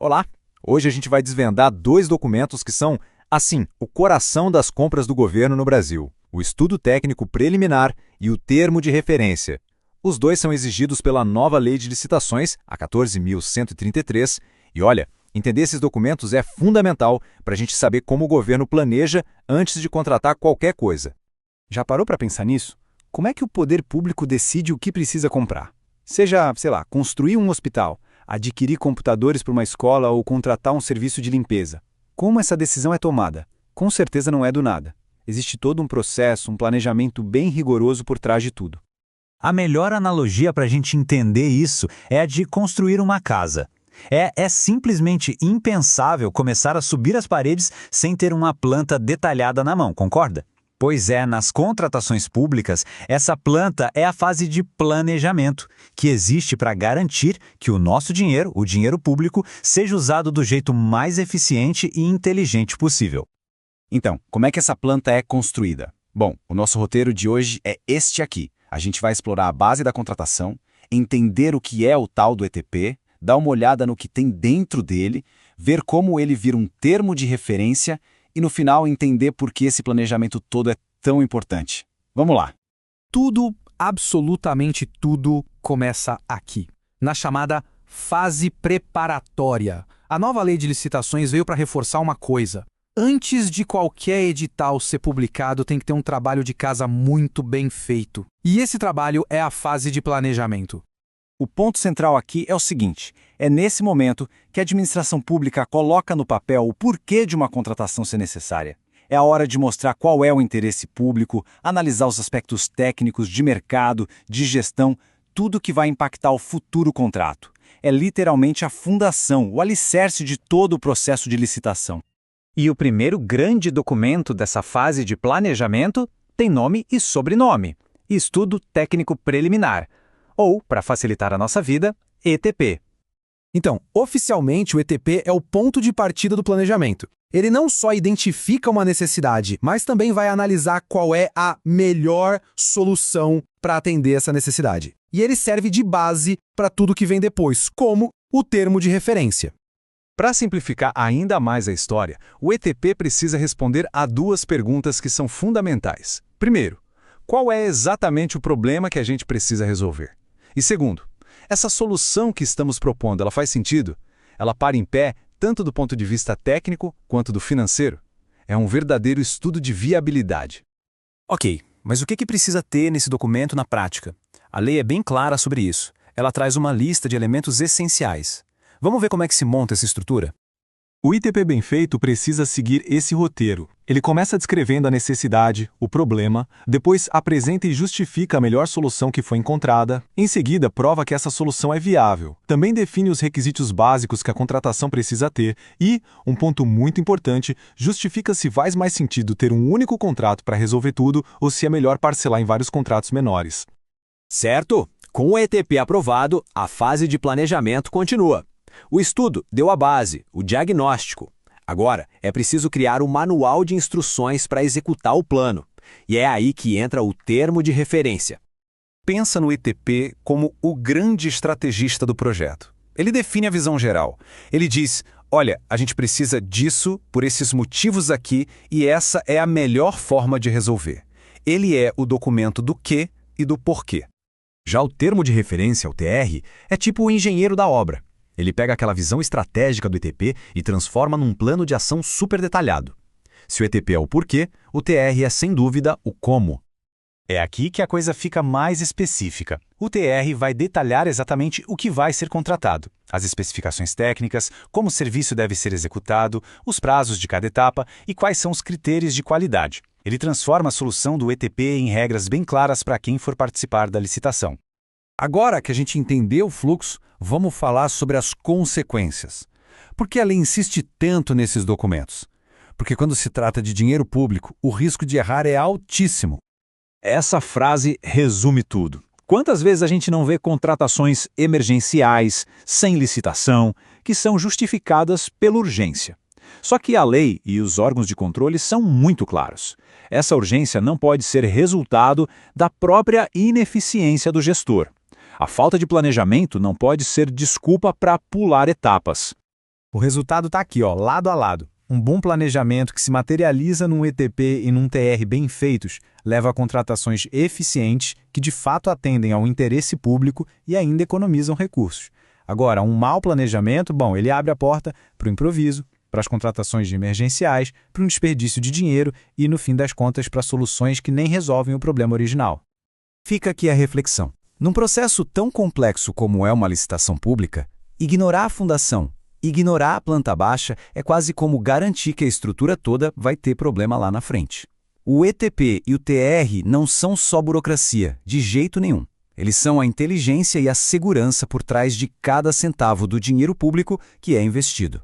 Olá! Hoje a gente vai desvendar dois documentos que são, assim, o coração das compras do governo no Brasil: o Estudo Técnico Preliminar e o Termo de Referência. Os dois são exigidos pela nova Lei de Licitações, a 14.133, e olha, entender esses documentos é fundamental para a gente saber como o governo planeja antes de contratar qualquer coisa. Já parou para pensar nisso? Como é que o poder público decide o que precisa comprar? Seja, sei lá, construir um hospital, adquirir computadores para uma escola ou contratar um serviço de limpeza. Como essa decisão é tomada? Com certeza não é do nada. Existe todo um processo, um planejamento bem rigoroso por trás de tudo. A melhor analogia para a gente entender isso é a de construir uma casa. É simplesmente impensável começar a subir as paredes sem ter uma planta detalhada na mão, concorda? Pois é, nas contratações públicas, essa planta é a fase de planejamento, que existe para garantir que o nosso dinheiro, o dinheiro público, seja usado do jeito mais eficiente e inteligente possível. Então, como é que essa planta é construída? Bom, o nosso roteiro de hoje é este aqui. A gente vai explorar a base da contratação, entender o que é o tal do ETP, dar uma olhada no que tem dentro dele, ver como ele vira um termo de referência e, no final, entender por que esse planejamento todo é tão importante. Vamos lá! Tudo, absolutamente tudo, começa aqui, na chamada fase preparatória. A nova lei de licitações veio para reforçar uma coisa. Antes de qualquer edital ser publicado, tem que ter um trabalho de casa muito bem feito. E esse trabalho é a fase de planejamento. O ponto central aqui é o seguinte: é nesse momento que a administração pública coloca no papel o porquê de uma contratação ser necessária. É a hora de mostrar qual é o interesse público, analisar os aspectos técnicos de mercado, de gestão, tudo que vai impactar o futuro contrato. É literalmente a fundação, o alicerce de todo o processo de licitação. E o primeiro grande documento dessa fase de planejamento tem nome e sobrenome: Estudo Técnico Preliminar, ou, para facilitar a nossa vida, ETP. Então, oficialmente, o ETP é o ponto de partida do planejamento. Ele não só identifica uma necessidade, mas também vai analisar qual é a melhor solução para atender essa necessidade. E ele serve de base para tudo que vem depois, como o termo de referência. Para simplificar ainda mais a história, o ETP precisa responder a duas perguntas que são fundamentais. Primeiro, qual é exatamente o problema que a gente precisa resolver? E segundo, essa solução que estamos propondo, ela faz sentido? Ela para em pé tanto do ponto de vista técnico quanto do financeiro? É um verdadeiro estudo de viabilidade. Ok, mas o que precisa ter nesse documento na prática? A lei é bem clara sobre isso. Ela traz uma lista de elementos essenciais. Vamos ver como é que se monta essa estrutura? O ITP bem feito precisa seguir esse roteiro. Ele começa descrevendo a necessidade, o problema, depois apresenta e justifica a melhor solução que foi encontrada, em seguida prova que essa solução é viável, também define os requisitos básicos que a contratação precisa ter e, um ponto muito importante, justifica se faz mais sentido ter um único contrato para resolver tudo ou se é melhor parcelar em vários contratos menores. Certo? Com o ETP aprovado, a fase de planejamento continua. O estudo deu a base, o diagnóstico. Agora, é preciso criar um manual de instruções para executar o plano. E é aí que entra o termo de referência. Pensa no ETP como o grande estrategista do projeto. Ele define a visão geral. Ele diz: olha, a gente precisa disso por esses motivos aqui e essa é a melhor forma de resolver. Ele é o documento do quê e do porquê. Já o termo de referência, o TR, é tipo o engenheiro da obra. Ele pega aquela visão estratégica do ETP e transforma num plano de ação super detalhado. Se o ETP é o porquê, o TR é, sem dúvida, o como. É aqui que a coisa fica mais específica. O TR vai detalhar exatamente o que vai ser contratado, as especificações técnicas, como o serviço deve ser executado, os prazos de cada etapa e quais são os critérios de qualidade. Ele transforma a solução do ETP em regras bem claras para quem for participar da licitação. Agora que a gente entendeu o fluxo, vamos falar sobre as consequências. Por que a lei insiste tanto nesses documentos? Porque quando se trata de dinheiro público, o risco de errar é altíssimo. Essa frase resume tudo. Quantas vezes a gente não vê contratações emergenciais, sem licitação, que são justificadas pela urgência? Só que a lei e os órgãos de controle são muito claros. Essa urgência não pode ser resultado da própria ineficiência do gestor. A falta de planejamento não pode ser desculpa para pular etapas. O resultado está aqui, ó, lado a lado. Um bom planejamento que se materializa num ETP e num TR bem feitos leva a contratações eficientes que de fato atendem ao interesse público e ainda economizam recursos. Agora, um mau planejamento, bom, ele abre a porta para o improviso, para as contratações de emergenciais, para um desperdício de dinheiro e, no fim das contas, para soluções que nem resolvem o problema original. Fica aqui a reflexão. Num processo tão complexo como é uma licitação pública, ignorar a fundação, ignorar a planta baixa é quase como garantir que a estrutura toda vai ter problema lá na frente. O ETP e o TR não são só burocracia, de jeito nenhum. Eles são a inteligência e a segurança por trás de cada centavo do dinheiro público que é investido.